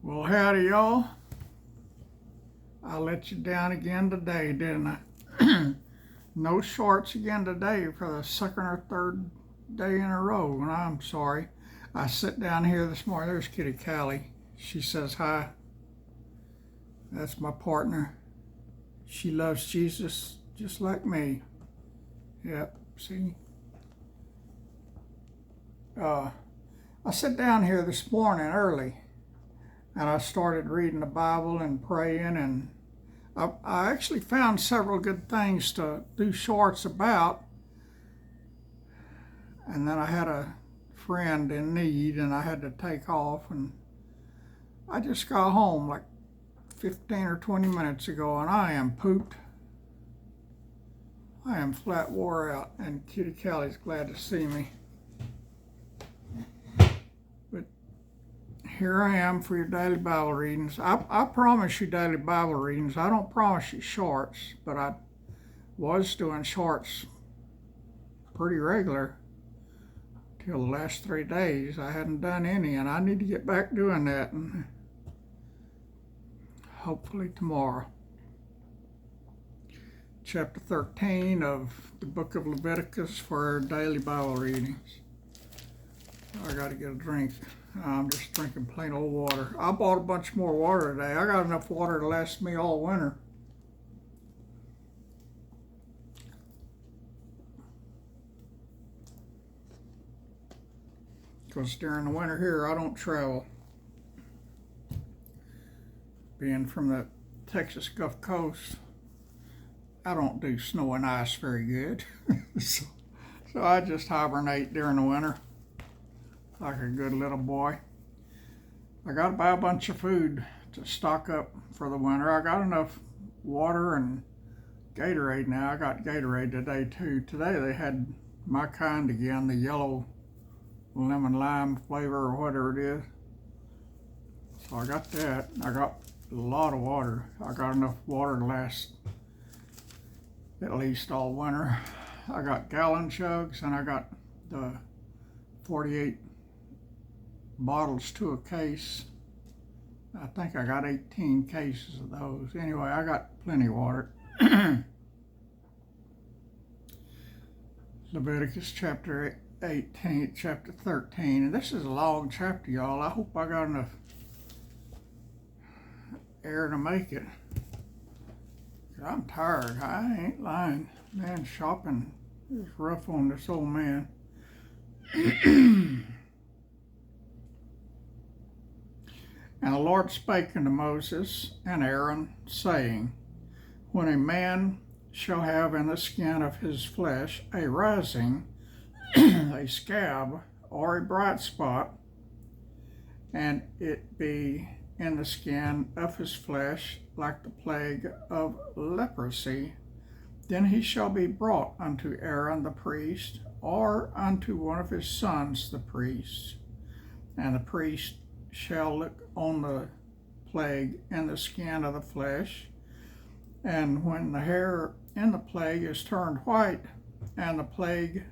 Well, howdy, y'all. I let you down again today, didn't I? No shorts again today for the second or third day in a row, and I'm sorry. I sit down here this morning. There's Kitty Callie. She says hi. That's my partner. She loves Jesus just like me. Yep, see? I sat down here this morning early, and I started reading the Bible and praying, and I actually found several good things to do shorts about. And then I had a friend in need, and I had to take off, and I just got home like 15 or 20 minutes ago, and I am pooped. I am flat wore out, and Kitty Callie's glad to see me. But here I am for your daily Bible readings. I promise you daily Bible readings. I don't promise you shorts, but I was doing shorts pretty regular till the last 3 days. I hadn't done any, and I need to get back doing that, and hopefully tomorrow. Chapter 13 of the book of Leviticus for our daily Bible readings. I gotta get a drink. I'm just drinking plain old water. I bought a bunch more water today. I got enough water to last me all winter. Because during the winter here, I don't travel. Being from the Texas Gulf Coast, I don't do snow and ice very good. so I just hibernate during the winter like a good little boy. I got to buy a bunch of food to stock up for the winter. I got enough water and Gatorade now. I got Gatorade today too. Today they had my kind again, the yellow lemon lime flavor or whatever it is. So I got that. I got a lot of water. I got enough water to last at least all winter. I got gallon jugs, and I got the 48 bottles to a case. I think I got 18 cases of those. Anyway, I got plenty of water. Leviticus chapter 18, chapter 13. And this is a long chapter, y'all. I hope I got enough air to make it. I'm tired. I ain't lying. Man, shopping is rough on this old man. And the Lord spake unto Moses and Aaron, saying, When a man shall have in the skin of his flesh a rising, a scab, or a bright spot, and it be in the skin of his flesh like the plague of leprosy, then he shall be brought unto Aaron the priest, or unto one of his sons the priest. And the priest shall look on the plague in the skin of the flesh, and when the hair in the plague is turned white, and the plague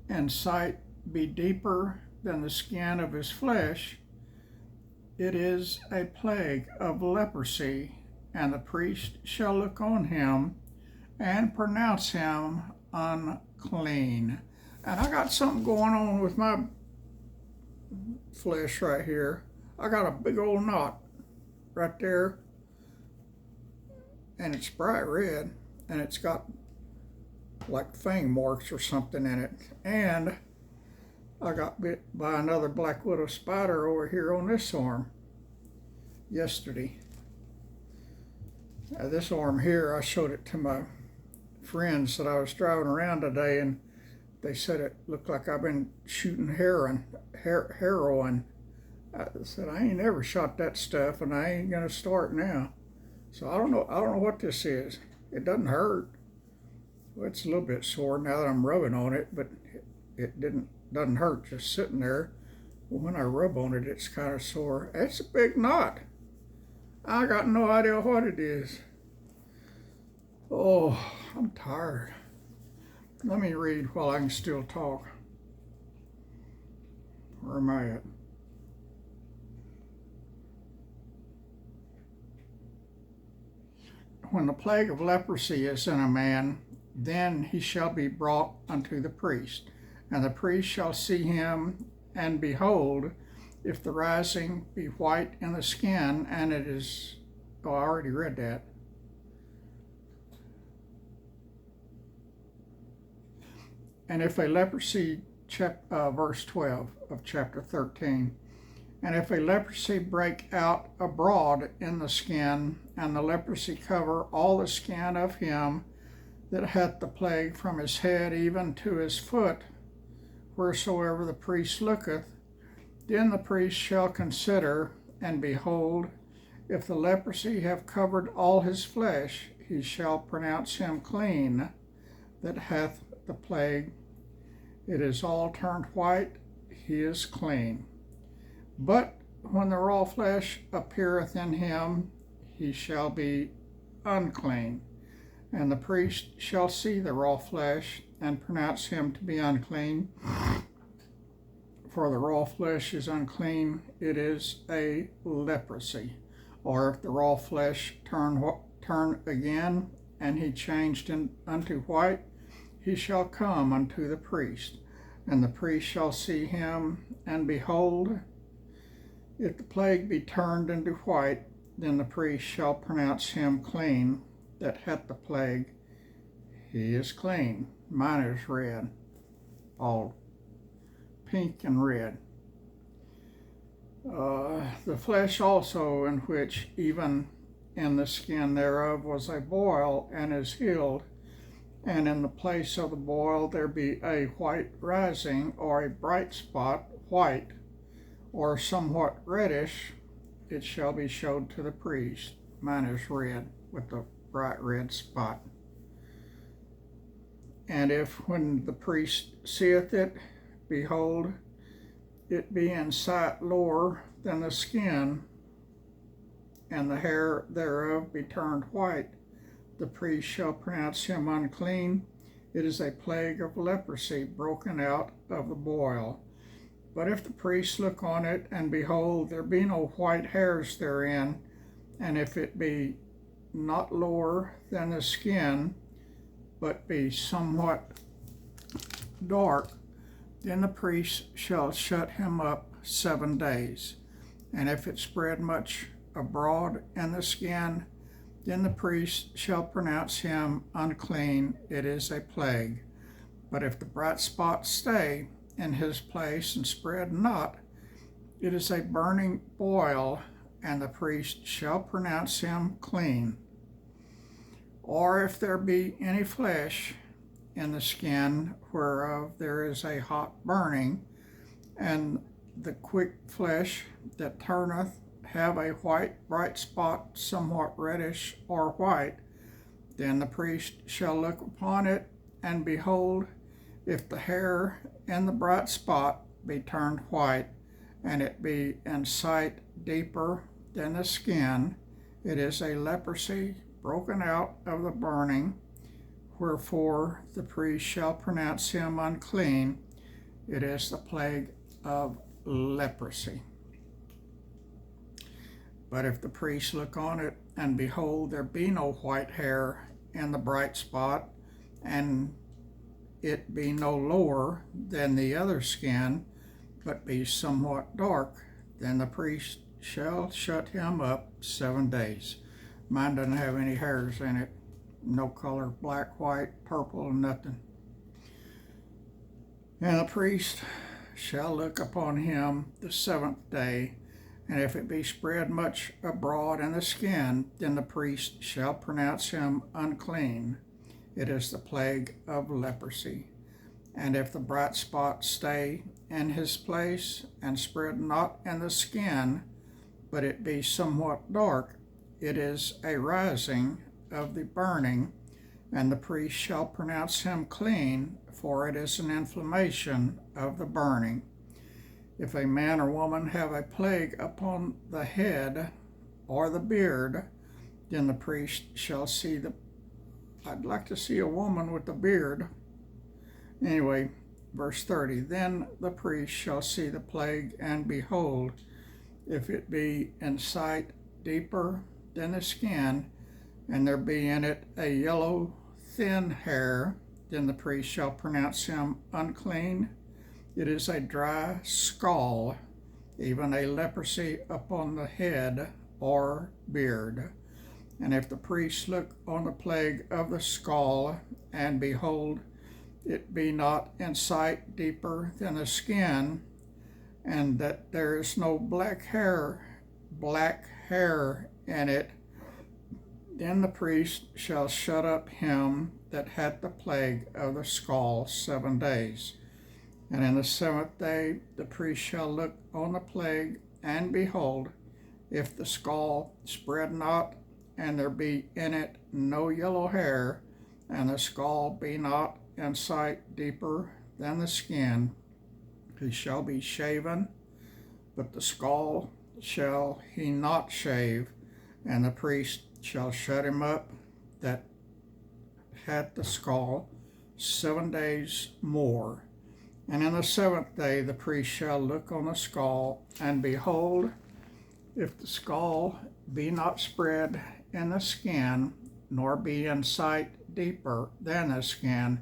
in sight be deeper than the skin of his flesh, it is a plague of leprosy, and the priest shall look on him and pronounce him unclean. And I got something going on with my flesh right here. I got a big old knot right there, and it's bright red, and it's got like fang marks or something in it. And I got bit by another black widow spider over here on this arm yesterday. This arm here, I showed it to my friends that I was driving around today, and they said it looked like I've been shooting heroin. I said, I ain't never shot that stuff, and I ain't gonna start now. So I don't know what this is. It doesn't hurt. Well, it's a little bit sore now that I'm rubbing on it, but it doesn't hurt just sitting there. Well, when I rub on it, it's kind of sore. It's a big knot. I got no idea what it is. Oh, I'm tired. Let me read while I can still talk. Where am I at? when the plague of leprosy is in a man, then he shall be brought unto the priest, and the priest shall see him, and behold, if the rising be white in the skin, and it is, I already read that. And if a leprosy, verse 12 of chapter 13, and if a leprosy break out abroad in the skin, and the leprosy cover all the skin of him that hath the plague from his head even to his foot, wheresoever the priest looketh, then the priest shall consider, and behold, if the leprosy have covered all his flesh, he shall pronounce him clean that hath the plague. It is all turned white, he is clean. But when the raw flesh appeareth in him, he shall be unclean. And the priest shall see the raw flesh, and pronounce him to be unclean. For the raw flesh is unclean, it is a leprosy. Or if the raw flesh turn again, and he changed unto white, he shall come unto the priest, and the priest shall see him, and behold, if the plague be turned into white, then the priest shall pronounce him clean that hath the plague. He is clean. Mine is red, all pink and red. The flesh also, in which even in the skin thereof was a boil, and is healed, and in the place of the boil there be a white rising, or a bright spot, white, or somewhat reddish, it shall be showed to the priest. Mine is red with the bright red spot. And if when the priest seeth it, behold, it be in sight lower than the skin, and the hair thereof be turned white, the priest shall pronounce him unclean. It is a plague of leprosy broken out of the boil. But if the priest look on it, and behold, there be no white hairs therein, and if it be not lower than the skin, but be somewhat dark, then the priest shall shut him up 7 days. And if it spread much abroad in the skin, then the priest shall pronounce him unclean. It is a plague. But if the bright spot stay in his place and spread not, it is a burning boil, and the priest shall pronounce him clean. Or if there be any flesh in the skin, whereof there is a hot burning, and the quick flesh that turneth have a white bright spot, somewhat reddish or white, then the priest shall look upon it, and behold, if the hair in the bright spot be turned white, and it be in sight deeper than the skin, it is a leprosy broken out of the burning, wherefore the priest shall pronounce him unclean. It is the plague of leprosy. But if the priest look on it, and behold, there be no white hair in the bright spot, and it be no lower than the other skin, but be somewhat dark, then the priest shall shut him up 7 days. Mine doesn't have any hairs in it, no color, black, white, purple, nothing. And the priest shall look upon him the 7th day, and if it be spread much abroad in the skin, then the priest shall pronounce him unclean. It is the plague of leprosy. And if the bright spot stay in his place, and spread not in the skin, but it be somewhat dark, it is a rising of the burning, and the priest shall pronounce him clean, for it is an inflammation of the burning. If a man or woman have a plague upon the head or the beard, then the priest shall see I'd like to see a woman with a beard. Anyway, verse 30, then the priest shall see the plague, and behold, if it be in sight deeper than the skin, and there be in it a yellow thin hair, then the priest shall pronounce him unclean. It is a dry scall, even a leprosy upon the head or beard. And if the priest look on the plague of the scall, and behold, it be not in sight deeper than the skin, and that there is no black hair in it, then the priest shall shut up him that hath the plague of the scall 7 days. And in the 7th day the priest shall look on the plague, and behold, if the scall spread not, and there be in it no yellow hair, and the scall be not in sight deeper than the skin, he shall be shaven, but the scall shall he not shave, and the priest shall shut him up that hath the scall 7 days more. And in the 7th day the priest shall look on the scall, and behold, if the scall be not spread in the skin, nor be in sight deeper than the skin,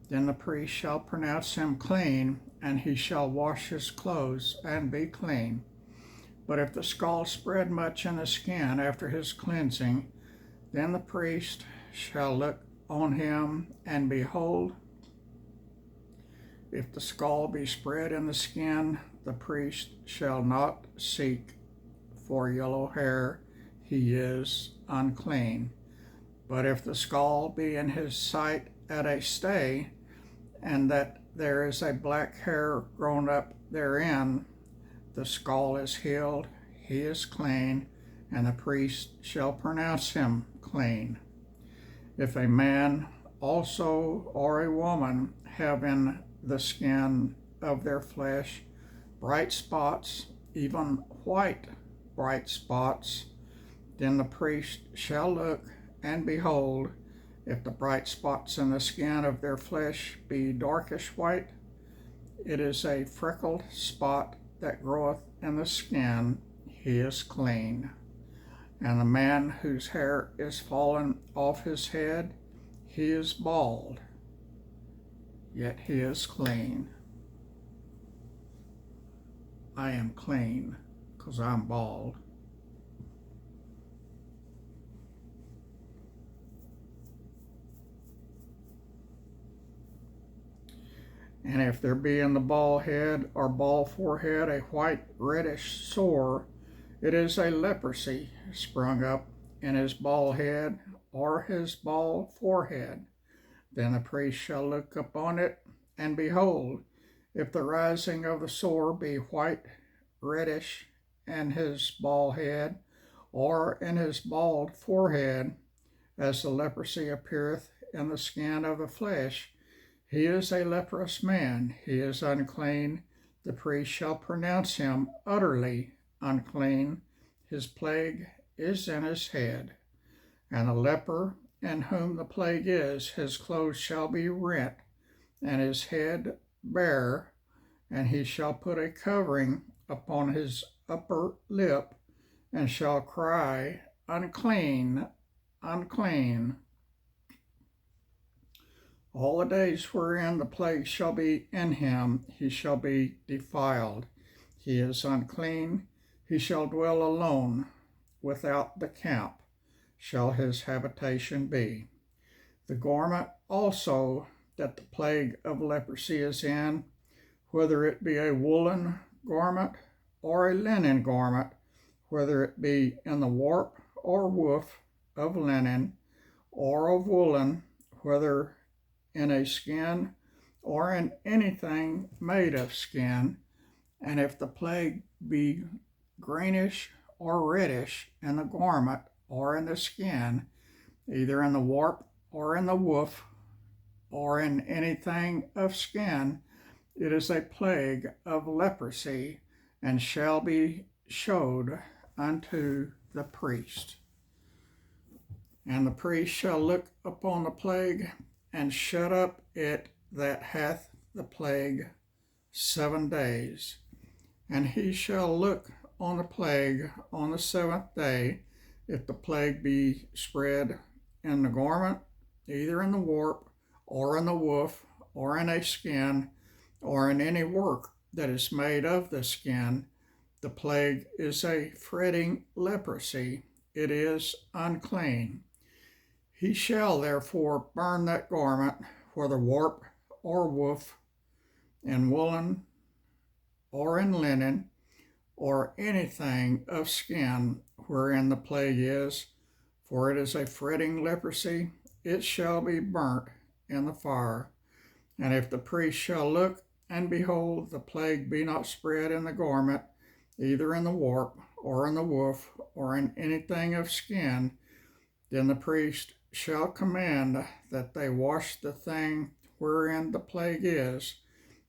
then the priest shall pronounce him clean, and he shall wash his clothes and be clean. But if the scall spread much in the skin after his cleansing, then the priest shall look on him, and behold, if the scall be spread in the skin, the priest shall not seek for yellow hair, he is unclean. But if the scall be in his sight at a stay, and that there is a black hair grown up therein, the scall is healed, he is clean, and the priest shall pronounce him clean. If a man also or a woman have in the skin of their flesh bright spots, even white bright spots, then the priest shall look, and behold, if the bright spots in the skin of their flesh be darkish white, it is a freckled spot that groweth in the skin, he is clean. And the man whose hair is fallen off his head, he is bald, yet he is clean. I am clean because I'm bald. And if there be in the bald head or bald forehead a white reddish sore, it is a leprosy sprung up in his bald head or his bald forehead. Then the priest shall look upon it, and behold, if the rising of the sore be white reddish in his bald head or in his bald forehead, as the leprosy appeareth in the skin of the flesh, he is a leprous man, he is unclean. The priest shall pronounce him utterly unclean. His plague is in his head. And the leper in whom the plague is, his clothes shall be rent, and his head bare, and he shall put a covering upon his upper lip, and shall cry, Unclean, unclean. All the days wherein the plague shall be in him, he shall be defiled. He is unclean, he shall dwell alone, without the camp shall his habitation be. The garment also that the plague of leprosy is in, whether it be a woolen garment or a linen garment, whether it be in the warp or woof of linen or of woolen, whether in a skin or in anything made of skin, and if the plague be greenish or reddish in the garment or in the skin, either in the warp or in the woof or in anything of skin, it is a plague of leprosy, and shall be showed unto the priest. And the priest shall look upon the plague, and shut up it that hath the plague 7 days. And he shall look on the plague on the 7th day, If the plague be spread in the garment, either in the warp, or in the woof, or in a skin, or in any work that is made of the skin, the plague is a fretting leprosy. It is unclean. He shall therefore burn that garment, whether warp or woof, in woolen or in linen, or anything of skin wherein the plague is, for it is a fretting leprosy. It shall be burnt in the fire. And if the priest shall look, and behold, the plague be not spread in the garment, either in the warp, or in the woof, or in anything of skin, then the priest shall command that they wash the thing wherein the plague is,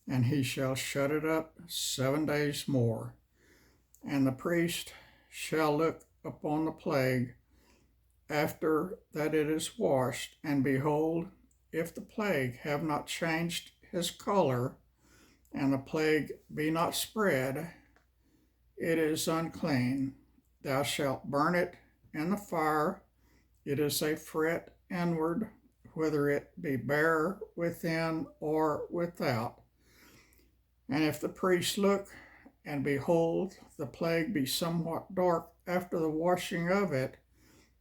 and he shall shut it up 7 days more. And the priest shall look upon the plague after that it is washed, and behold, if the plague have not changed his color, and the plague be not spread, it is unclean. Thou shalt burn it in the fire. It is a fret inward, whether it be bare within or without. And if the priest look, and behold, the plague be somewhat dark after the washing of it,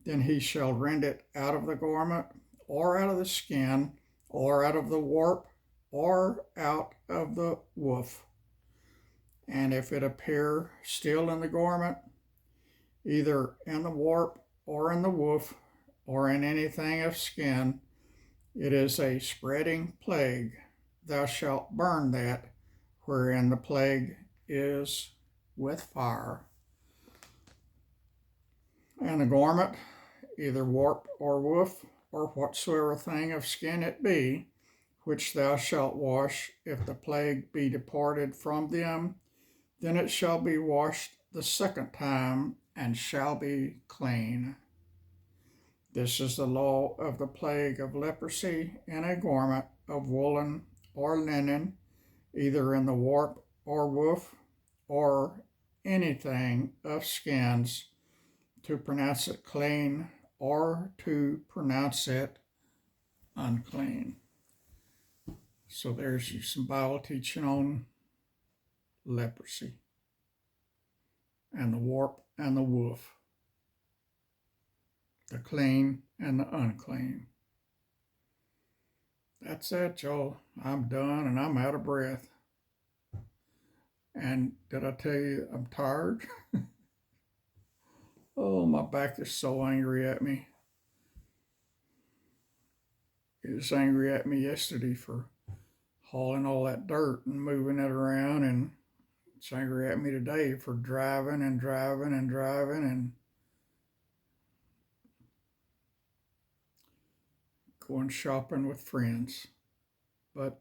then he shall rend it out of the garment, or out of the skin, or out of the warp, or out of the woof. And if it appear still in the garment, either in the warp, or in the woof, or in anything of skin, it is a spreading plague. Thou shalt burn that wherein the plague is with fire. And the garment, either warp or woof, or whatsoever thing of skin it be, which thou shalt wash, if the plague be departed from them, then it shall be washed the second time, and shall be clean. This is the law of the plague of leprosy in a garment of woolen or linen, either in the warp or woof, or anything of skins, to pronounce it clean or to pronounce it unclean. So there's some Bible teaching on leprosy and the warp and the woof, the clean and the unclean. That's it, y'all. I'm done and I'm out of breath. And did I tell you I'm tired? Oh, my back is so angry at me. It was angry at me yesterday for hauling all that dirt and moving it around, and it's angry at me today for driving and going shopping with friends. But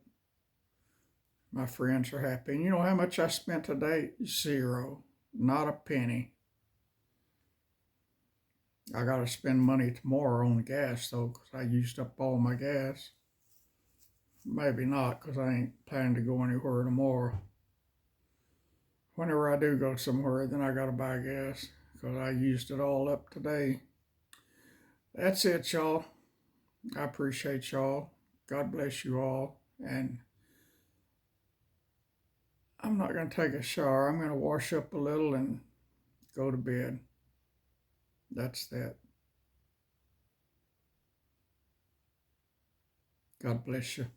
my friends are happy. And you know how much I spent today? Zero. Not a penny. I got to spend money tomorrow on the gas, though, because I used up all my gas. Maybe not, because I ain't planning to go anywhere tomorrow. Whenever I do go somewhere, then I got to buy gas, because I used it all up today. That's it, y'all. I appreciate y'all. God bless you all. And I'm not going to take a shower. I'm going to wash up a little and go to bed. That's that. God bless you.